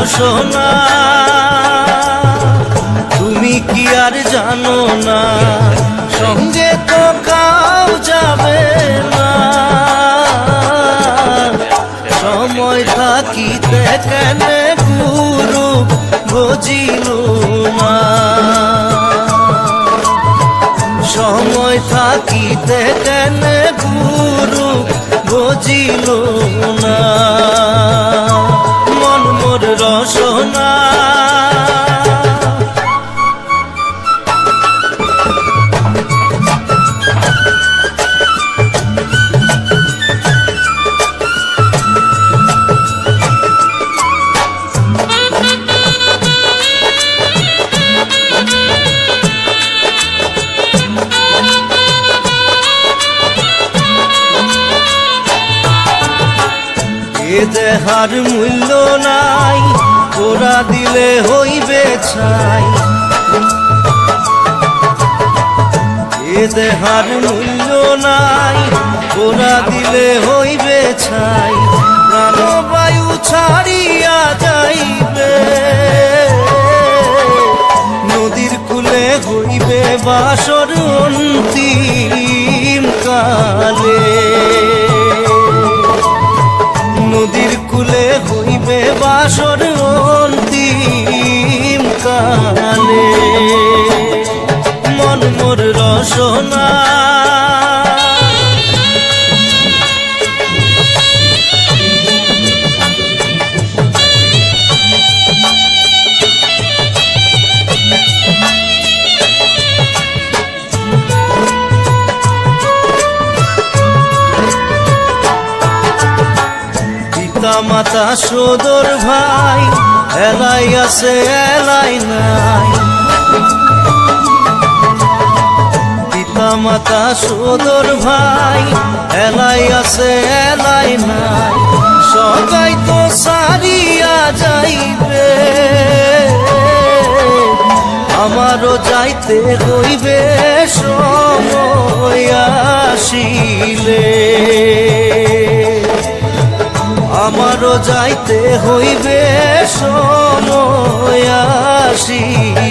রসনা তুমি কি আর জানো না, সঙ্গে তো কাউ যাবে না। সময় থাকিতে কেন গুরু বুঝিল না, সময় থাকিতে কেন গুরু বুঝিল না। মন মোর রসনা এ দেহার মূল্য নাই, ওরা দিলে হইবে ছাই। এ দেহার মূল্য নাই, ওরা দিলে হইবে ছাই। প্রাণবায়ু ছাড়িয়া যাইবে, নদীর কূলে হইবে বাসর অন্তিম কালে। নদীর কূলে হইবে বাসর অন্তিম কালে। মন মোর রসনা মাতা সদর ভাই, এলাই আছে এলাই নাই। পিতা মাতা সদর ভাই, এলাই আছে এলাই নাই। সবাই তো সারিয়া যাইবে, আমারও যাইতে হইবে সময় আসিলে। আমারও যাইতে হইবে সময় আসিলে।